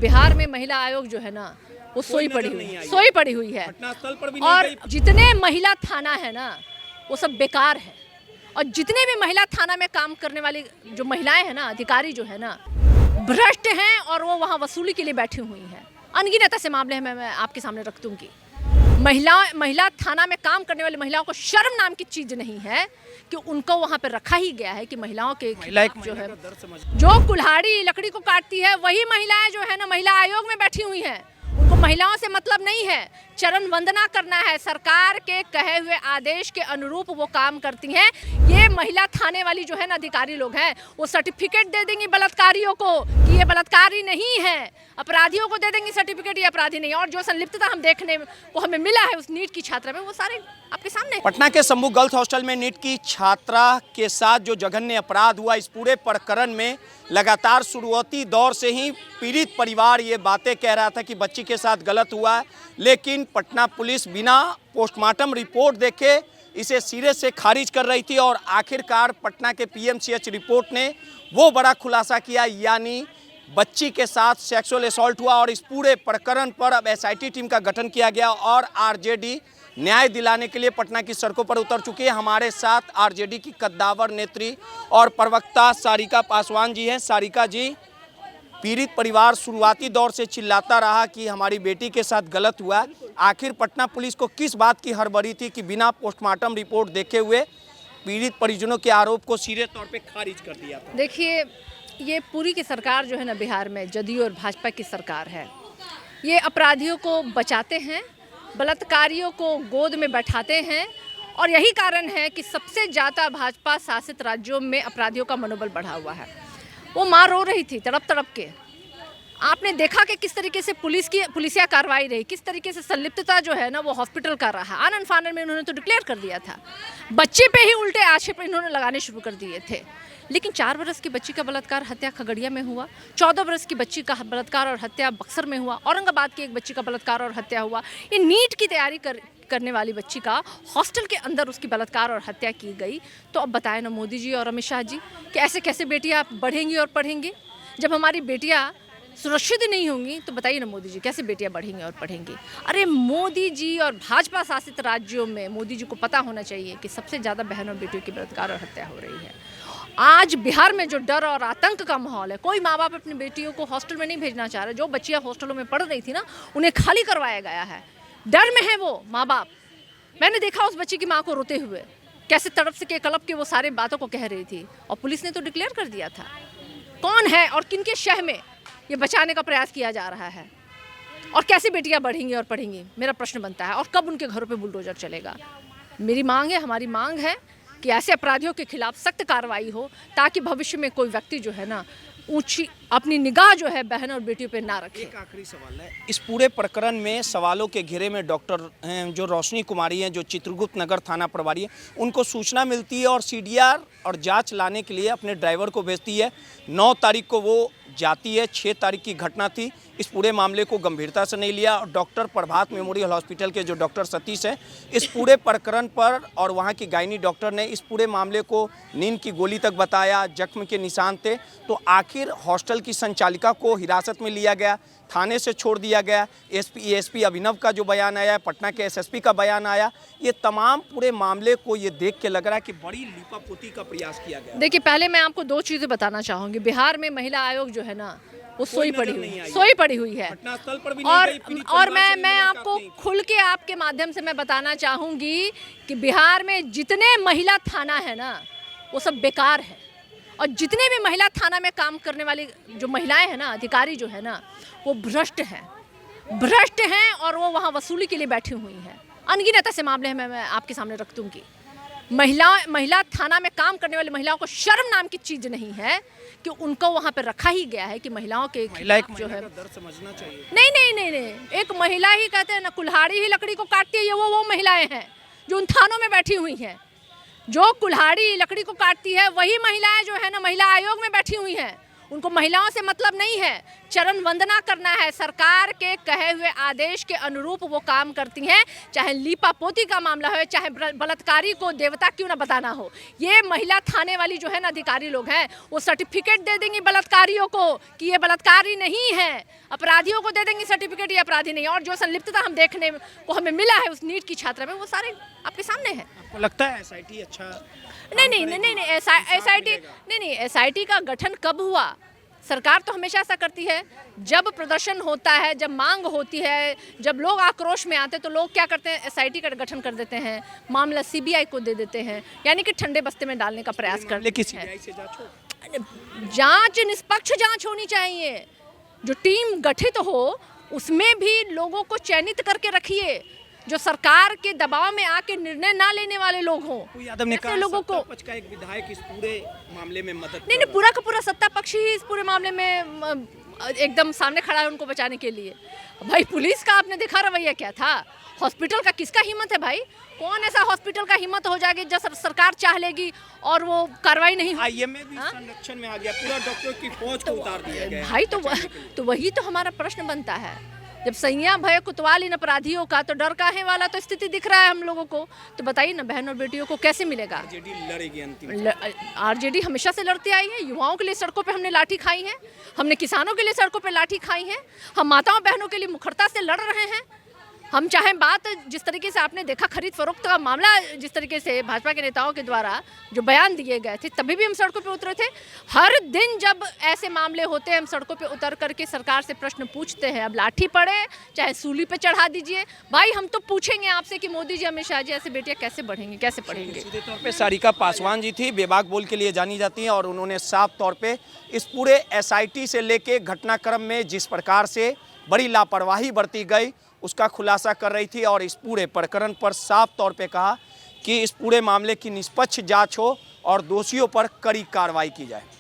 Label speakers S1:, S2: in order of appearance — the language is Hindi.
S1: बिहार में महिला आयोग जो है ना वो सोई पड़ी हुई है
S2: घटनास्थल पर भी
S1: और
S2: नहीं गई।
S1: जितने महिला थाना है ना वो सब बेकार है। और जितने भी महिला थाना में काम करने वाली जो महिलाएं हैं ना, अधिकारी जो है ना, भ्रष्ट हैं और वो वहाँ वसूली के लिए बैठी हुई हैं। अनगिनत ऐसे मामले हैं, मैं आपके सामने रख दूंगी। महिला थाना में काम करने वाली महिलाओं को शर्म नाम की चीज नहीं है कि उनको वहाँ पे रखा ही गया है कि महिलाओं के खिलाफ जो है, जो कुल्हाड़ी लकड़ी को काटती है वही महिलाएं जो है ना महिला आयोग में बैठी हुई हैं। उनको महिलाओं से मतलब नहीं है, चरण वंदना करना है, सरकार के कहे हुए आदेश के अनुरूप वो काम करती हैं। ये महिला थाने वाली जो है ना अधिकारी लोग हैं, वो सर्टिफिकेट दे देंगी बलात्कारियों को कि ये बलात्कारी नहीं है, अपराधियों को दे देंगी सर्टिफिकेट ये अपराधी नहीं। और जो संलिप्तता हम देखने को हमें मिला है उस नीट की छात्रा में, वो सारे आपके सामने।
S2: पटना के शंभू गर्ल्स हॉस्टल में नीट की छात्रा के साथ जो जघन्य अपराध हुआ, इस पूरे प्रकरण में लगातार शुरुआती दौर से ही पीड़ित परिवार ये बातें कह रहा था कि बच्ची के साथ गलत हुआ है, लेकिन पटना पुलिस बिना पोस्टमार्टम रिपोर्ट देखे इसे सिरे से खारिज कर रही थी। और आखिरकार पटना के पीएमसीएच रिपोर्ट ने वो बड़ा खुलासा किया, यानी बच्ची के साथ सेक्सुअल असॉल्ट हुआ। और इस पूरे प्रकरण पर अब एसआईटी टीम का गठन किया गया और आरजेडी न्याय दिलाने के लिए पटना की सड़कों पर उतर चुकी है। हमारे साथ आरजेडी की कद्दावर नेत्री और प्रवक्ता सारिका पासवान जी हैं। सारिका जी, पीड़ित परिवार शुरुआती दौर से चिल्लाता रहा कि हमारी बेटी के साथ गलत हुआ, आखिर पटना पुलिस को किस बात की हड़बड़ी थी कि बिना पोस्टमार्टम रिपोर्ट देखे हुए पीड़ित परिजनों के आरोप को सीधे तौर पे खारिज कर दिया था?
S1: देखिए, ये पूरी की सरकार जो है ना बिहार में जदयू और भाजपा की सरकार है। ये अपराधियों को बचाते हैं, बलात्कारियों को गोद में बैठाते हैं और यही कारण है कि सबसे ज़्यादा भाजपा शासित राज्यों में अपराधियों का मनोबल बढ़ा हुआ है। वो माँ रो रही थी तड़प तड़प के। आपने देखा कि किस तरीके से पुलिसिया कार्रवाई रही, किस तरीके से संलिप्तता जो है ना वो हॉस्पिटल का रहा। आनन फानन में उन्होंने तो डिक्लेयर कर दिया था, बच्चे पे ही उल्टे आक्षेप इन्होंने लगाने शुरू कर दिए थे। लेकिन 4 वर्ष की बच्ची का बलात्कार हत्या खगड़िया में हुआ, 14 वर्ष की बच्ची का बलात्कार और हत्या बक्सर में हुआ, औरंगाबाद की एक बच्ची का बलात्कार और हत्या हुआ। ये नीट की तैयारी करने वाली बच्ची का हॉस्टल के अंदर उसकी बलात्कार और हत्या की गई। तो अब बताएं ना मोदी जी और अमित शाह जी कि ऐसे कैसे बेटियां बढ़ेंगी और पढ़ेंगी? जब हमारी बेटियां सुरक्षित नहीं होंगी तो बताइए ना मोदी जी कैसे बेटियां बढ़ेंगी और पढ़ेंगी? अरे मोदी जी और भाजपा शासित राज्यों में मोदी जी को पता होना चाहिए कि सबसे ज़्यादा बहन और बेटियों की बलात्कार और हत्या हो रही है। आज बिहार में जो डर और आतंक का माहौल है, कोई माँ बाप अपनी बेटियों को हॉस्टल में नहीं भेजना चाह रहे। जो बच्चियाँ हॉस्टलों में पढ़ रही थी ना, उन्हें खाली करवाया गया है। डर में है वो माँ बाप। मैंने देखा उस बच्ची की माँ को रोते हुए, कैसे तड़प से के कलप के वो सारे बातों को कह रही थी। और पुलिस ने तो डिक्लेयर कर दिया था कौन है और किनके शह में ये बचाने का प्रयास किया जा रहा है। और कैसे बेटियां बढ़ेंगी और पढ़ेंगी, मेरा प्रश्न बनता है। और कब उनके घरों पे बुलडोजर चलेगा? मेरी मांग है, हमारी मांग है कि ऐसे अपराधियों के खिलाफ सख्त कार्रवाई हो, ताकि भविष्य में कोई व्यक्ति जो है ना ऊंची अपनी निगाह जो है बहन और बेटियों पे ना रखे।
S2: एक आखिरी सवाल है, इस पूरे प्रकरण में सवालों के घेरे में डॉक्टर हैं जो रोशनी कुमारी हैं, जो चित्रगुप्त नगर थाना प्रभारी है, उनको सूचना मिलती है और सीडीआर और जांच लाने के लिए अपने ड्राइवर को भेजती है। 9 तारीख को वो जाती है, 6 तारीख की घटना थी। इस पूरे मामले को गंभीरता से नहीं लिया और डॉक्टर प्रभात मेमोरियल हॉस्पिटल के जो डॉक्टर सतीश हैं, इस पूरे प्रकरण पर और वहाँ की गायनी डॉक्टर ने इस पूरे मामले को नींद की गोली तक बताया, जख्म के निशान थे। तो आखिर हॉस्टल की संचालिका को हिरासत में लिया गया, थाने से छोड़ दिया गया। एसपी अभिनव का जो बयान आया, पटना के एसएसपी का बयान आया, ये तमाम पूरे मामले को ये देख के लग रहा है कि बड़ी लीपापोती का प्रयास किया गया।
S1: देखिए, पहले मैं आपको 2 चीज़ें बताना चाहूँगी। बिहार में महिला आयोग जो है ना वो सोई पड़ी हुई है।
S2: घटनास्थल पर भी नहीं गई।
S1: और मैं आपको खुल के आपके माध्यम से मैं बताना चाहूँगी कि बिहार में जितने महिला थाना है ना वो सब बेकार है। और जितने भी महिला थाना में काम करने वाली जो महिलाएं हैं ना, अधिकारी जो है ना, वो भ्रष्ट हैं और वो वहाँ वसूली के लिए बैठी हुई हैं। अनगिनत ऐसे मामले हैं, मैं आपके सामने रख दूँगी। महिला थाना में काम करने वाली महिलाओं को शर्म नाम की चीज़ नहीं है कि उनको वहाँ पर रखा ही गया है कि महिलाओं के खिलाफ जो है
S2: दर्द समझना चाहिए।
S1: नहीं, एक महिला ही कहते हैं ना, कुल्हाड़ी ही लकड़ी को काटती है। ये वो महिलाएं हैं जो उन थानों में बैठी हुई हैं। जो कुल्हाड़ी लकड़ी को काटती है वही महिलाएं जो है ना महिला आयोग में बैठी हुई हैं। उनको महिलाओं से मतलब नहीं है, चरण वंदना करना है। सरकार के कहे हुए आदेश के अनुरूप वो काम करती हैं, चाहे लीपापोती का मामला हो, चाहे बलात्कारी को देवता क्यों ना बताना हो। ये महिला थाने वाली जो है ना अधिकारी लोग हैं, वो सर्टिफिकेट दे देंगी बलात्कारियों को कि ये बलात्कारी नहीं है, अपराधियों को दे देंगे सर्टिफिकेट ये अपराधी नहीं है। और जो संलिप्तता हम देखने को हमें मिला है उस नीट की छात्रा में, वो सारे आपके सामने है।
S2: आपको लगता है एसआईटी अच्छा
S1: नहीं, एसआईटी का गठन कब हुआ? सरकार तो हमेशा ऐसा करती है, जब प्रदर्शन होता है, जब मांग होती है, जब लोग आक्रोश में आते हैं तो लोग क्या करते हैं, एसआईटी का गठन कर देते हैं, मामला सीबीआई को दे देते हैं, यानी कि ठंडे बस्ते में डालने का प्रयास करते हैं। जांच, निष्पक्ष जांच होनी चाहिए। जो टीम गठित हो उसमें भी लोगों को चयनित करके रखिए, जो सरकार के दबाव में आके निर्णय ना लेने वाले लोग हों।
S2: यादव ने कहा
S1: लोगों को
S2: पक्ष का एक विधायक इस पूरे मामले में मदद
S1: नहीं, पूरा का पूरा सत्ता पक्ष ही इस पूरे मामले में एकदम सामने खड़ा है उनको बचाने के लिए। भाई पुलिस का आपने देखा रवैया क्या था? हॉस्पिटल का किसका हिम्मत है भाई? कौन ऐसा हॉस्पिटल का हिम्मत हो जाएगी जब सरकार चाह लेगी और वो कार्रवाई नहीं होगी?
S2: आईएमए भी संरक्षण में आ गया, पूरा डॉक्टर की फौज को उतार दिया गया
S1: भाई। तो वही तो हमारा प्रश्न बनता है, जब सैया भय कुतवाल इन अपराधियों का, तो डर काहे वाला तो स्थिति दिख रहा है हम लोगों को। तो बताइए ना, बहन और बेटियों को कैसे मिलेगा?
S2: आरजेडी लड़ेगी अंतिम।
S1: आरजेडी हमेशा से लड़ती आई है। युवाओं के लिए सड़कों पे हमने लाठी खाई है, हमने किसानों के लिए सड़कों पे लाठी खाई है, हम माताओं बहनों के लिए मुखरता से लड़ रहे हैं। हम चाहे बात जिस तरीके से आपने देखा खरीद फरोख्त का मामला, जिस तरीके से भाजपा के नेताओं के द्वारा जो बयान दिए गए थे, तभी भी हम सड़कों पे उतरे थे। हर दिन जब ऐसे मामले होते हैं हम सड़कों पे उतर करके सरकार से प्रश्न पूछते हैं। अब लाठी पड़े चाहे सूली पे चढ़ा दीजिए, भाई हम तो पूछेंगे आपसे कि मोदी जी, अमित शाह जी ऐसे बेटियां कैसे बढ़ेंगी, कैसे पढ़ेंगे?
S2: सीधे तौर पे सारिका पासवान जी थी, बेबाक बोल के लिए जानी जाती हैं, और उन्होंने साफ तौर पे इस पूरे एसआईटी से लेके घटनाक्रम में जिस प्रकार से बड़ी लापरवाही बरती गई उसका खुलासा कर रही थी, और इस पूरे प्रकरण पर साफ तौर पे कहा कि इस पूरे मामले की निष्पक्ष जांच हो और दोषियों पर कड़ी कार्रवाई की जाए।